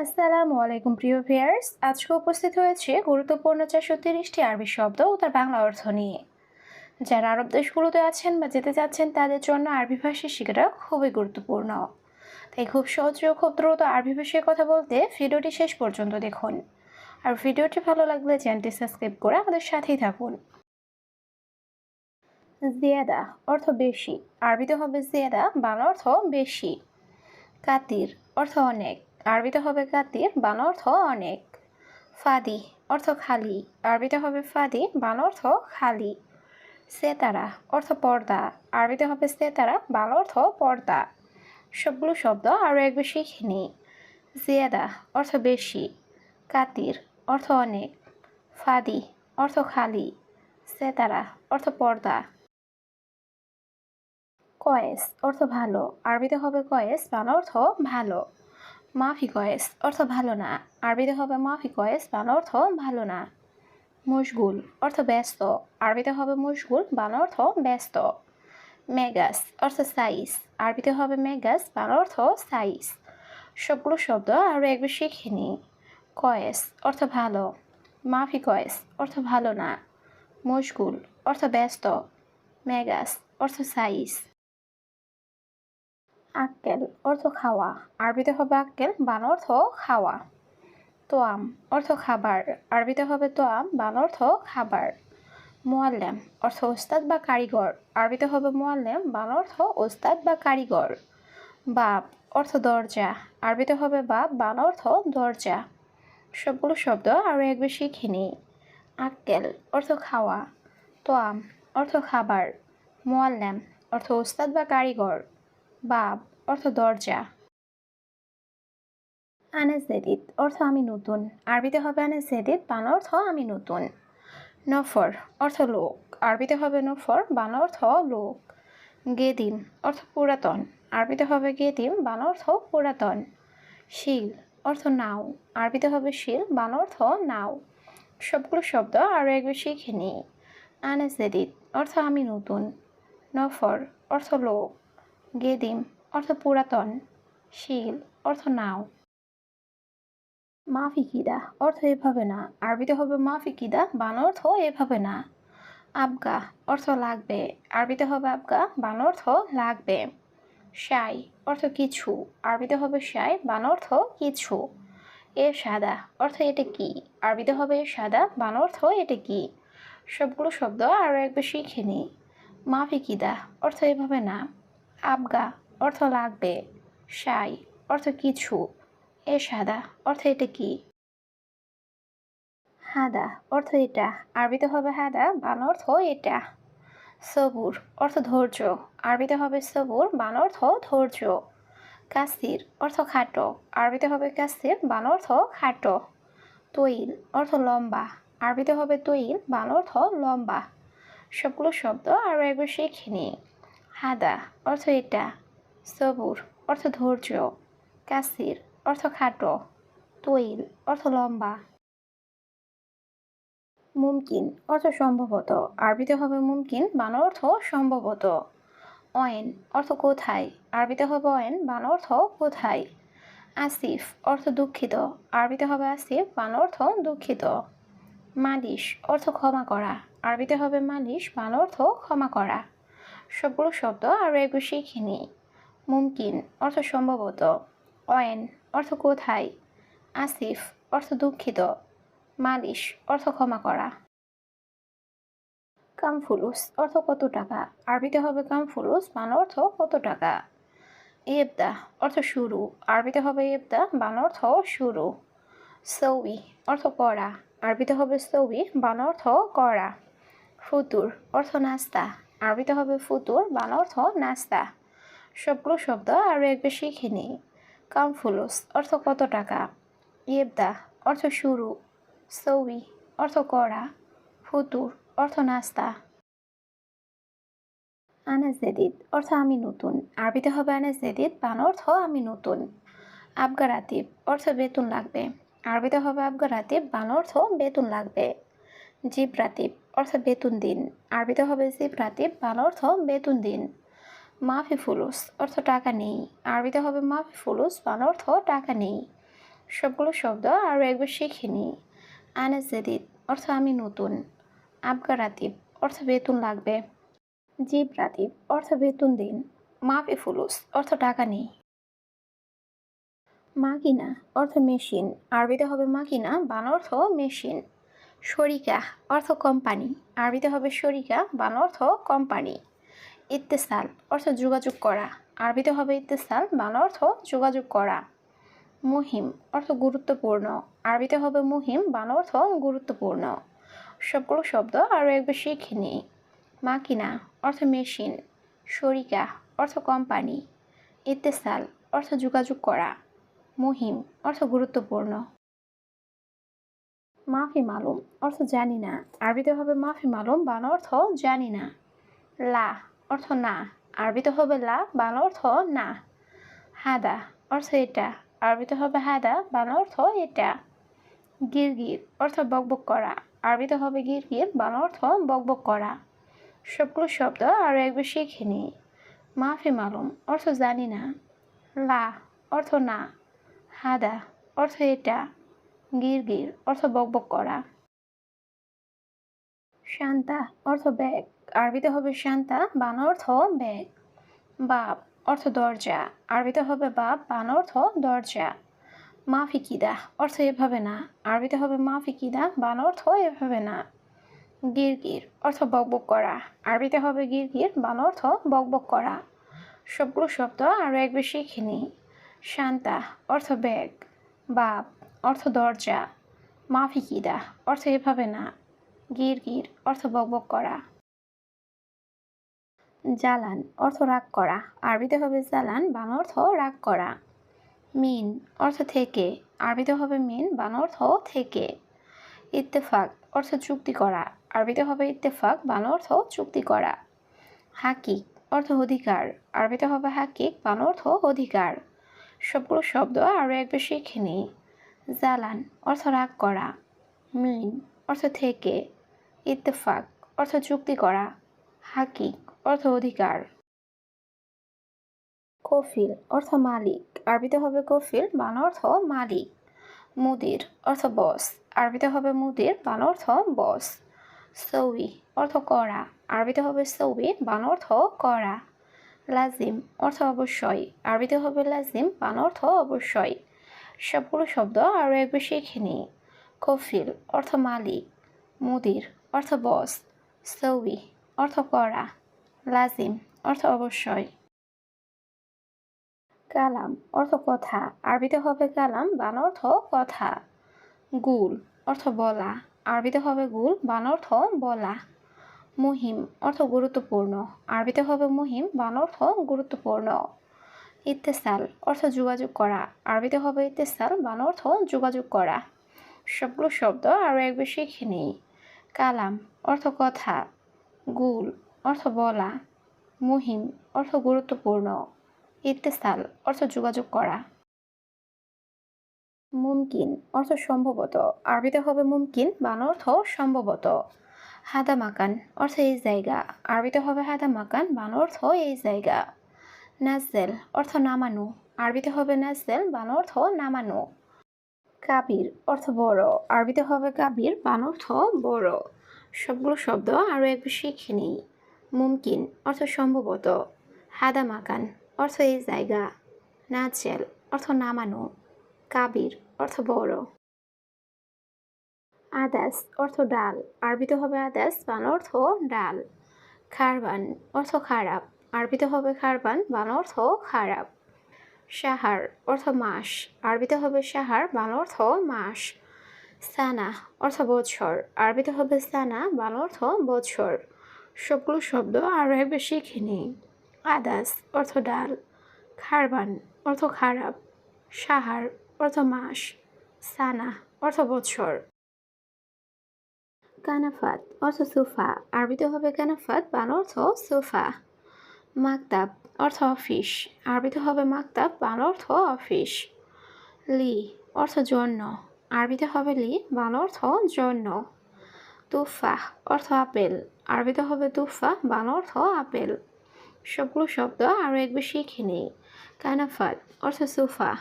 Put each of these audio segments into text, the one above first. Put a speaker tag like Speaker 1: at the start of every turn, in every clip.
Speaker 1: আসসালামু আলাইকুম প্রিয় ভিউয়ার্স, আজকে উপস্থিত হয়েছে গুরুত্বপূর্ণ 430টি আরবি শব্দ ও তার বাংলা অর্থ নিয়ে। যারা আরব দেশগুলোতে আছেন বা যেতে চাচ্ছেন তাদের জন্য আরবি ভাষা শেখাটা খুবই গুরুত্বপূর্ণ। তাই খুব সহজে ও খুব দ্রুত আরবি ভাষায় কথা বলতে ভিডিওটি শেষ পর্যন্ত দেখুন। আর ভিডিওটি ভালো লাগলে চ্যানেলটি সাবস্ক্রাইব করে আমাদের সাথেই থাকুন। জিয়াদা অর্থ বেশি, আরবিতে হবে জিয়াদা, বাংলা অর্থ বেশি। কাতির অর্থ অনেক, আরবিতে হবে কাতির, বাংলা অর্থ অনেক। ফাদি অর্থ খালি, আরবিতে হবে ফাদি, বাংলা অর্থ খালি। সেতারা অর্থ পর্দা, আরবিতে হবে সেতারা, বাংলা অর্থ পর্দা। সবগুলো শব্দ আরও একবার শিখে নিই। জিয়াদা অর্থ বেশি, কাতির অর্থ অনেক, ফাদি অর্থ খালি, সেতারা অর্থ পর্দা। কয়েস অর্থ ভালো, আরবিতে হবে কয়েস, বাংলা অর্থ ভালো। মাফি কয়েস অর্থ ভালো না, আরবিতে হবে মাফি কয়েস, বাংলা অর্থ ভালো না। মশগুল অর্থ ব্যস্ত, আরবিতে হবে মশগুল, বাংলা অর্থ ব্যস্ত। মেগাস অর্থ সাইজ, আরবিতে হবে মেগাস, বাংলা অর্থ সাইজ। সবগুলো শব্দ আরও একবার শিখে নিই। কয়েস অর্থ ভালো, মাফি কয়েস অর্থ ভালো না, মশগুল অর্থ ব্যস্ত, মেগাস অর্থ সাইজ। আক্কেল অর্থ খাওয়া, আরবিতে হবে আক্কেল, বাংলা অর্থ খাওয়া। তোয়াম অর্থ খাবার, আরবিতে হবে তোয়াম, বাংলা অর্থ খাবার। মোয়াল্লেম অর্থ ওস্তাদ বা কারিগর, আরবিতে হবে মোয়াল্লেম, বাংলা অর্থ ওস্তাদ বা কারিগর। বাব অর্থ দরজা, আরবিতে হবে বাব, বাংলা অর্থ দরজা। সবগুলো শব্দ আরও একবার শিখে নিই। আক্কেল অর্থ খাওয়া, তোয়াম অর্থ খাবার, মোয়াল্লেম অর্থ ওস্তাদ বা কারিগর, বাব অর্থ দরজা। আনাস জেদিদ অর্থ আমি নতুন, আরবিতে হবে আনাস জেদিদ, বাংলা অর্থ আমি নতুন। নফর অর্থ লোক, আরবিতে হবে নফর, বাংলা অর্থ লোক। গেদিম অর্থ পুরাতন, আরবিতে হবে গেদিম, বাংলা অর্থ পুরাতন। শিল অর্থ নাও, আরবিতে হবে শিল, বাংলা অর্থ নাও। সবগুলো শব্দ আরও একবার শিখে নিই। আনাস জেদিদ অর্থ আমি নতুন, নফর অর্থ লোক, গেদিম অর্থ পুরাতন, শিল অর্থ নাও। মাফিকিদা অর্থ এভাবে না, আরবিতে হবে মাফিকিদা, বাংলা অর্থ এভাবে না। আবগা অর্থ লাগবে, আরবিতে হবে আবগা, বাংলা অর্থ লাগবে। শাই অর্থ কিছু, আরবিতে হবে শাই, বাংলা অর্থ কিছু। এ সাদা অর্থ এটা কি, আরবিতে হবে এ সাদা, বাংলা অর্থ এটা কি। সবগুলো শব্দ আরও একবার শিখে নিই। মাফিকিদা অর্থ এভাবে না, আবগা অর্থ লাগবে, শাই অর্থ কিছু, এ সাদা অর্থ এটা কি। হাদা অর্থ এটা, আরবিতে হবে হাদা, বাংলা অর্থ এটা। সবুর অর্থ ধৈর্য, আরবিতে হবে সবুর, বাংলা অর্থ ধৈর্য। কাসির অর্থ খাটো, আরবিতে হবে কাসির, বাংলা অর্থ খাটো। তৈল অর্থ লম্বা, আরবিতে হবে তৈল, বাংলা অর্থ লম্বা। সবগুলো শব্দ আরও একবার শিখে নিই। হাদা অর্থ এটা, সবুর অর্থ ধৈর্য, কাসির অর্থ খাটো, তৈল অর্থ লম্বা। মুমকিন অর্থ সম্ভবত, আরবিতে হবে মুমকিন, বাংলা অর্থ সম্ভবত। অয়েন অর্থ কোথায়, আরবিতে হবে অয়েন, বাংলা অর্থ কোথায়। আসিফ অর্থ দুঃখিত, আরবিতে হবে আসিফ, বাংলা অর্থ দুঃখিত। মালিশ অর্থ ক্ষমা করা, আরবিতে হবে মালিশ, বাংলা অর্থ ক্ষমা করা। সবগুলো শব্দ আরও একটু শিখে নিই। মুমকিন অর্থ সম্ভবত, অয়েন অর্থ কোথায়, আসিফ অর্থ দুঃখিত, মালিশ অর্থ ক্ষমা করা। কামফুলুস অর্থ কত টাকা, আরবিতে হবে কামফুলুস, বাংলা অর্থ কত টাকা। ইবদা অর্থ শুরু, আরবিতে হবে ইবদা, বাংলা অর্থ শুরু। সৌই অর্থ করা, আরবিতে হবে সৌই, বাংলা অর্থ করা। ফুতুর অর্থ নাস্তা, আরবিতে হবে ফুতুর, বাংলা অর্থ নাস্তা। সবগুলো শব্দ আরও একবার শিখে নিই। কামফুলুস অর্থ কত টাকা, ইবদা অর্থ শুরু, সৌই অর্থ করা, ফুতুর অর্থ নাস্তা। আনাস জেদিদ অর্থ আমি নতুন, আরবিতে হবে আনাস জেদিদ, বাংলা অর্থ আমি নতুন। আবগা রাতিব অর্থ বেতন লাগবে, আরবিতে হবে আবগা রাতিব, বাংলা অর্থ বেতন লাগবে। জিব রাতিব অর্থ বেতন দিন, আরবিতে হবে জিব রাতিব, বাংলা অর্থ বেতন দিন। মাফি ফুলুস অর্থ টাকা নেই, আরবিতে হবে মাফি ফুলুস, বাংলা অর্থ টাকা নেই। সবগুলো শব্দ আরও একবার শিখে নিই। আনা জেদিদ অর্থ আমি নতুন। আবগা রাতিব অর্থ বেতন লাগবে। জিব রাতিব অর্থ বেতন দিন। মাফি ফুলুস অর্থ টাকা নেই। মাকিনা অর্থ মেশিন, আরবিতে হবে মাকিনা, বাংলা অর্থ মেশিন। শরিকা অর্থ কোম্পানি, আরবিতে হবে শরিকা, বাংলা অর্থ কোম্পানি। ইত্তেসাল অর্থ যোগাযোগ করা, আরবিতে হবে ইত্তেসাল, বাংলা অর্থ যোগাযোগ করা। মুহিম অর্থ গুরুত্বপূর্ণ, আরবিতে হবে মুহিম, বাংলা অর্থ গুরুত্বপূর্ণ। সবগুলো শব্দ আরও একবার শিখে নিই। মাকিনা অর্থ মেশিন, শরিকা অর্থ কোম্পানি, ইত্তেসাল অর্থ যোগাযোগ করা, মুহিম অর্থ গুরুত্বপূর্ণ। মাফি মালুম অর্থ জানি না, আরবিতে হবে মাফি মালুম, বাংলা অর্থ জানি না। লা অর্থ না, আরবিতে হবে লা, বাংলা অর্থ না। হাদা অর্থ এটা, আরবিতে হবে হাদা, বাংলা অর্থ এটা। গিরগির অর্থ বকবক করা, আরবিতে হবে গিরগির, বাংলা অর্থ বকবক করা। সবগুলো শব্দ আরও একবার শিখে নিই। মাফি মালুম অর্থ জানি না। লা অর্থ না। হাদা অর্থ এটা। গিরগির অর্থ বকবক করা। শান্তা অর্থ ব্যাগ, আরবিতে হবে শান্তা, বাংলা অর্থ ব্যাগ। বাব অর্থ দরজা, আরবিতে হবে বাব, বাংলা অর্থ দরজা। মাফিকিদা অর্থ এভাবে না, আরবিতে হবে মাফিকিদা, বাংলা অর্থ এভাবে না। গিরগির অর্থ বকবক করা, আরবিতে হবে গিরগির, বাংলা অর্থ বকবক করা। সবগুলো শব্দ আরও একবার শিখে নিই। শান্তা অর্থ ব্যাগ, বাব অর্থ দরজা, মাফিকিদা অর্থ এভাবে না, গিরগির অর্থ বকবক করা। জ্বালান অর্থ রাগ করা, আরবিতে হবে জ্বালান, বাংলা অর্থ রাগ করা। মিন অর্থ থেকে, আরবিতে হবে মিন, বাংলা অর্থ থেকে। ইত্তেফাক অর্থ চুক্তি করা, আরবিতে হবে ইত্তেফাক, বাংলা অর্থ চুক্তি করা। হাকিক অর্থ অধিকার, আরবিতে হবে হাকিক, বাংলা অর্থ অধিকার। সবগুলো শব্দ আরও একবার শিখে নিই। জ্বালান অর্থ রাগ করা, মিন অর্থ থেকে, ইত্তেফাক অর্থ চুক্তি করা, হাকিক অর্থ অধিকার। কফিল অর্থ মালিক, আরবিতে হবে কফিল, বাংলা অর্থ মালিক। মুদির অর্থ বস, আরবিতে হবে মুদির, বাংলা অর্থ বস। সৌই অর্থ করা, আরবিতে হবে সৌই, বাংলা অর্থ করা। লাজিম অর্থ অবশ্যই, আরবিতে হবে লাজিম, বাংলা অর্থ অবশ্যই। সবগুলো শব্দ আরও একবার শিখে নিই। কফিল অর্থ মালিক, মুদির অর্থ বস, সৌই অর্থ করা, লাজিম অর্থ অবশ্যই। কালাম অর্থ কথা, আরবিতে হবে কালাম, বাংলা অর্থ কথা। গুল অর্থ বলা, আরবিতে হবে গুল, বাংলা অর্থ বলা। মুহিম অর্থ গুরুত্বপূর্ণ, আরবিতে হবে মুহিম, বাংলা অর্থ গুরুত্বপূর্ণ। ইত্তেসাল অর্থ যোগাযোগ করা, আরবিতে হবে ইত্তেসাল, বাংলা অর্থ যোগাযোগ করা। সবগুলো শব্দ আরও একবার শিখে নিই। কালাম অর্থ কথা, গুল অর্থ বলা, মুহিম অর্থ গুরুত্বপূর্ণ, ইত্তেসাল অর্থ যোগাযোগ করা। মুমকিন অর্থ সম্ভবত, আরবিতে হবে মুমকিন, বাংলা অর্থ সম্ভবত। হাদা মাকান অর্থ এই জায়গা, আরবিতে হবে হাদা মাকান, বাংলা অর্থ এই জায়গা। নাজেল অর্থ নামানো, আরবিতে হবে নাজেল, বাংলা অর্থ নামানো। কাবির অর্থ বড়, আরবিতে হবে কাবির, বাংলা অর্থ বড়। সবগুলো শব্দ আরও একবার শিখে নিই। মুমকিন অর্থ সম্ভবত, হাদা মাকান অর্থ এই জায়গা, নাজেল অর্থ নামানো, কাবির অর্থ বড়। আদাস অর্থ ডাল, আরবিতে হবে আদাস, বাংলা অর্থ ডাল। খারবান অর্থ খারাপ, আরবিতে হবে খারবান, বাংলা অর্থ খারাপ। সাহার অর্থ মাস, আরবিতে হবে সাহার, বাংলা অর্থ মাস। সানা অর্থ বছর, আরবিতে হবে সানা, বাংলা অর্থ বছর। সবগুলো শব্দ আরও একবার শিখে নিই। আদাস অর্থ ডাল, খারবান অর্থ খারাপ, সাহার অর্থ মাস, সানা অর্থ বছর। কানাফাত অর্থ সোফা, আরবিতে হবে কানাফাত, বাংলা অর্থ সোফা। মাকতাব অর্থ অফিস, আরবিতে হবে মাকতাব, বাংলা অর্থ অফিস। লি অর্থ জন্য, আরবিতে হবে লি, বাংলা অর্থ জন্য। তুফাহ অর্থ আপেল, আরবিতে হবে তুফা, বাংলা অর্থ আপেল। সবগুলো শব্দ আরও একবার শিখে নিই। কানাফাত অর্থ সোফা,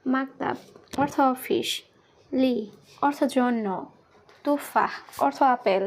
Speaker 1: মাকতাব অর্থ অফিস, লি অর্থ জন্য, তুফাহ অর্থ আপেল।